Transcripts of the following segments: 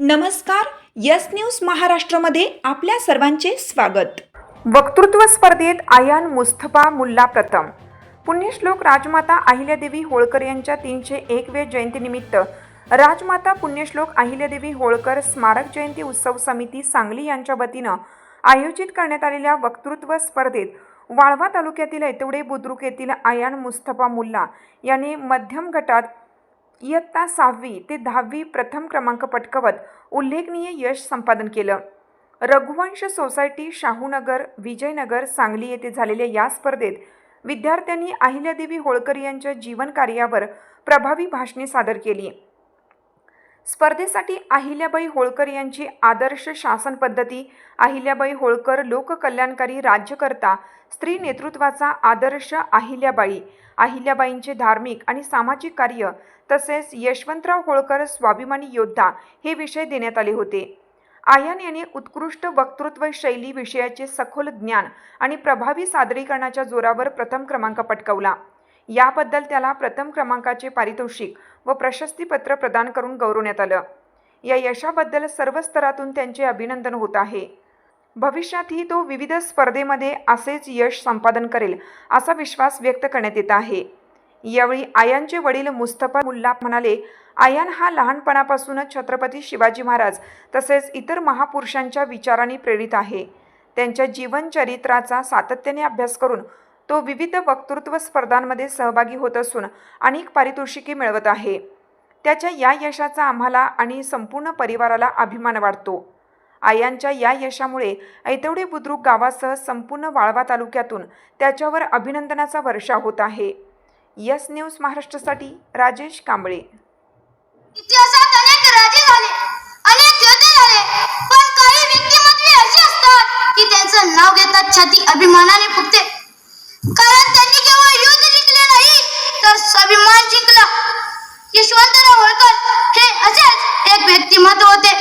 नमस्कार. Yes news महाराष्ट्रमध्ये आपल्या सर्वांचे स्वागत. वक्तृत्व स्पर्धेत आयान मुस्तफा मुल्ला प्रथम. पुण्यश्लोक राजमाता अहिल्यादेवी होळकर यांच्या 301व्या जयंतीनिमित्त राजमाता पुण्यश्लोक अहिल्यादेवी होळकर स्मारक जयंती उत्सव समिती सांगली यांच्या वतीनं आयोजित करण्यात आलेल्या वक्तृत्व स्पर्धेत वाळवा तालुक्यातील ऐतवडे बुद्रुक येथील आयान मुस्तफा मुल्ला यांनी मध्यम गटात इयत्ता 6वी ते 10वी प्रथम क्रमांक पटकावत उल्लेखनीय यश संपादन केलं. रघुवंश सोसायटी, शाहूनगर, विजयनगर, सांगली येथे झालेल्या या स्पर्धेत विद्यार्थ्यांनी अहिल्यादेवी होळकर यांच्या जीवन कार्यावर प्रभावी भाषणे सादर केली. स्पर्धेसाठी अहिल्याबाई होळकर यांची आदर्श शासन पद्धती, अहिल्याबाई होळकर लोककल्याणकारी राज्यकर्ता, स्त्री नेतृत्वाचा आदर्श अहिल्याबाई, अहिल्याबाईंचे धार्मिक आणि सामाजिक कार्य तसेच यशवंतराव होळकर स्वाभिमानी योद्धा हे विषय देण्यात आले होते. आयान यांनी उत्कृष्ट वक्तृत्व शैली विषयाचे सखोल ज्ञान आणि प्रभावी सादरीकरणाच्या जोरावर प्रथम क्रमांक पटकावला. याबद्दल त्याला प्रथम क्रमांकाचे पारितोषिक व प्रशस्तीपत्र प्रदान करून गौरवण्यात आलं. या यशाबद्दल सर्व स्तरातून त्यांचे अभिनंदन होत आहे. भविष्यातही तो विविध स्पर्धेमध्ये असेच यश संपादन करेल असा विश्वास व्यक्त करण्यात येत आहे. यावेळी आयानचे वडील मुस्तफा मुल्ला म्हणाले, आयान हा लहानपणापासूनच छत्रपती शिवाजी महाराज तसेच इतर महापुरुषांच्या विचारांनी प्रेरित आहे. त्यांच्या जीवनचरित्राचा सातत्याने अभ्यास करून तो विविध वक्तृत्व स्पर्धांमध्ये सहभागी होत असून अनेक पारितोषिके मिळवत आहे. त्याच्या या यशाचा आम्हाला आणि संपूर्ण परिवाराला अभिमान वाटतो. आयानच्या या यशामुळे ऐतवडे बुद्रुक गावासह संपूर्ण वाळवा तालुक्यातून त्याच्यावर अभिनंदनाचा वर्षा होत आहे. यस न्यूज महाराष्ट्रासाठी राजेश कांबळे. इतिहासात अनेक राजे झाले, अनेक योद्धे झाले, पण काही व्यक्तिमत्वे अशी असतात की त्यांचं नाव घेतात छाती अभिमानाने फुगते. कारण त्यांनी केवळ युद्ध जिंकले नाही तर स्वाभिमान जिंकला. यशवंतराव होळकर हे असेच एक व्यक्तिमत्व होते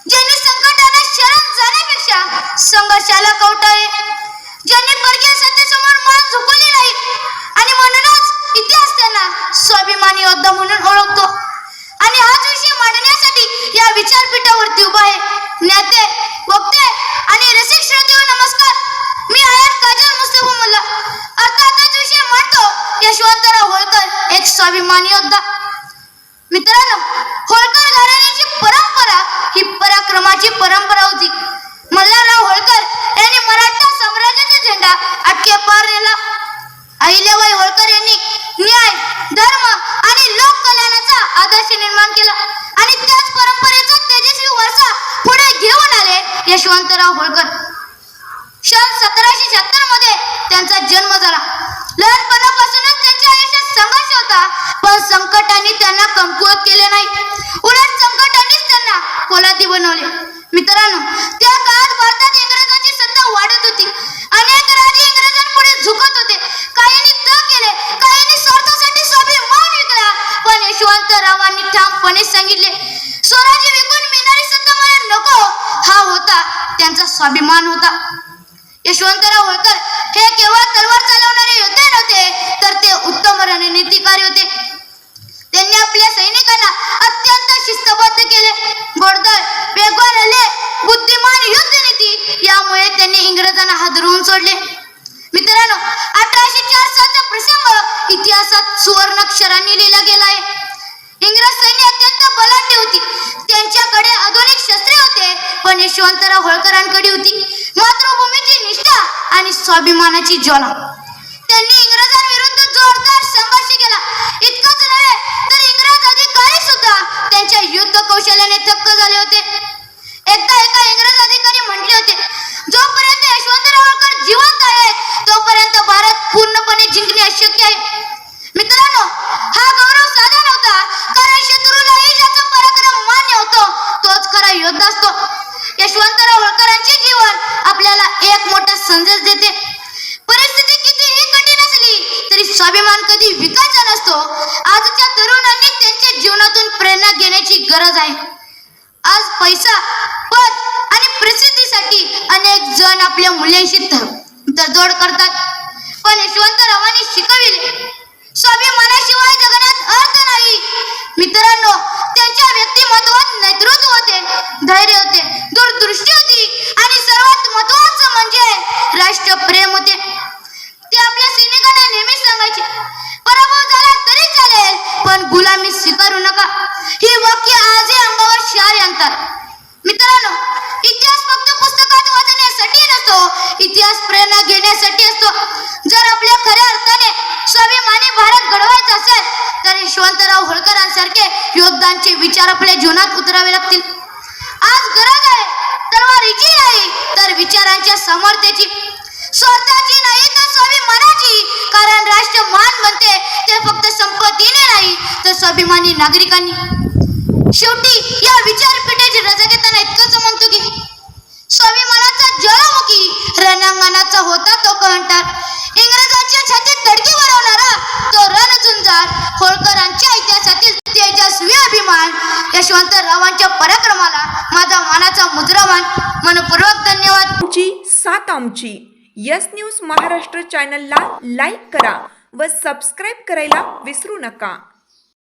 ज्यांनी संकटाला शरण जाण्यापेक्षा संघर्षाला कवटाळले, ज्यांनी परकीय सत्तेसमोर मान झुकवली नाही आणि म्हणूनच इतिहास त्यांना स्वाभिमानी योद्धा म्हणून ओळखतो. आणि हाच विषय मांडण्यासाठी या विचारपीठावरती उभा आहे. नेते, वक्ते आणि रसिक श्रोतेहो नमस्कार. मी आयान काजल मुस्तफा मुल्ला अर्थातच विषय मांडतो यशवंतराव होळकर एक स्वाभिमानी योद्धा. मित्रांनो, होळकर घराण्याची परंपरा ही पराक्रमाची परंपरा होती. मल्हारराव होळकर यांनी मराठा साम्राज्याचा झेंडा अटकेपार नेला. अहिल्याबाई होळकर यांनी न्याय, धर्म आणि लोक कल्याणाचा आदर्श निर्माण केला आणि त्याच परंपरेचा तेजस्वी वारसा पुढे घेऊन आले यशवंतराव होळकर. सन 1776 मध्ये त्यांचा जन्म झाला. लहानपणापासूनच त्यांच्या आयुष्यात संघर्ष होता, पण संकटांनी त्यांना कमकुवत केले नाही. उलट संकटांनीच त्यांना पोलादी बनवले. मित्रांनो, त्या काळात भारतात इंग्रजांची सत्ता वाढत होती. अनेक राजे इंग्रजांपुढे झुकत होते. काहींनी तग केले, काहींनी स्वार्थासाठी स्वाभिमान विकला, पण यशवंतरावांनी ठामपणे सांगितले, स्वराज्य विकून मिळणारी सत्ता मला नको. हा होता त्यांचा स्वाभिमान होता. यशवंतराव होळकर हे केवळ तलवार चालवणारे योद्धे नव्हते, तर ते उत्तम रणनीतिकारी होते. त्यांनी आपल्या सैनिकांना अत्यंत शिस्तबद्ध केले. घोडदळ, वेगवान हल्ले, बुद्धिमान युद्धनीती यामुळे त्यांनी इंग्रजांना हादरवून सोडले. मित्रांनो, 1804 सालचा प्रसंग इतिहासात सुवर्णाक्षरांनी लिहिला गेला आहे. इंग्रज सैन्य अत्यंत बलाढ्य होती. त्यांच्याकडे आधुनिक शस्त्रे होते, पण यशवंतराव होळकरांकडे होती मातृभूमीची निष्ठा आणि स्वाभिमानाची ज्वाला. त्यांनी इंग्रजांविरुद्ध जोरदार संघर्ष केला. इतकंच नव्हे तर इंग्रज अधिकारी सुद्धा त्यांच्या युद्ध कौशल्याने थक्क झाले होते. एकदा एका इंग्रज अधिकारी म्हटले होते, जोपर्यंत यशवंतराव होळकर जिवंत आहेत तोपर्यंत भारत पूर्णपणे जिंकणे अशक्य आहे. मित्रांनो, हा गौरव साधा नव्हता, कारण शत्रूलाही ज्याचा पराक्रम मान्य होतो तोच खरा योद्धा असतो. यशवंतराव होळकरांचे जीवन आपल्याला एक मोठा संदेश देते. परिस्थिती कितीही कठीण असली तरी स्वाभिमान कधी विकायचा नसतो. आजच्या तरुणांनी त्यांच्या जीवनातून प्रेरणा घेण्याची गरज आहे. आज पैसा, पद आणि प्रसिद्धीसाठी अनेक जण आपल्या मूल्यांशी तडजोड करतात, पण यशवंतरावांनी शिकविले स्वाभिमानाशिवाय जगण्यात अर्थ नाही. मित्रांनो, त्यांच्या व्यक्तिमत्वात नेतृत्व होते. पण गुलामी स्वीकारू नका. ही वाक्य आजही अंगावर शार आणतात. मित्रांनो, इतिहास फक्त पुस्तकात वाचण्यासाठी नसतो, इतिहास प्रेरणा घेण्यासाठी असतो. जर आपल्या खऱ्या अर्थाने स्वाभिमानी भारत घडवायचा असेल तर यशवंतराव होळकरांसारखे योद्धांचे विचार आपल्या जीवनात उतरावे लागतील. आज गरज आहे तलवारीची नाही तर विचारांच्या सामर्थ्याची, स्वार्थाची नाही तर स्वाभिमानाची. कारण राष्ट्र महान बनते ते फक्त संपत्तीने नाही तर स्वाभिमानी नागरिकांनी. शेवटी या विचारपीठेची रजा घेताना इतकंच म्हणतो की स्वाभिमानाचा ज्वालामुखी रणांगणाचा होता तो कंटार, इंग्रजांच्या छातीत धडकी भरवणारा तो रणझुंजार, होळकरांच्या इतिहासातील तेजस्वी अभिमान, यशवंतरावांच्या पराक्रमाला माझा मानाचा मुद्रामान. मनपूर्वक धन्यवाद. आमची सात आमची यस न्यूज महाराष्ट्र चॅनलला लाईक करा व सबस्क्राईब करायला विसरू नका.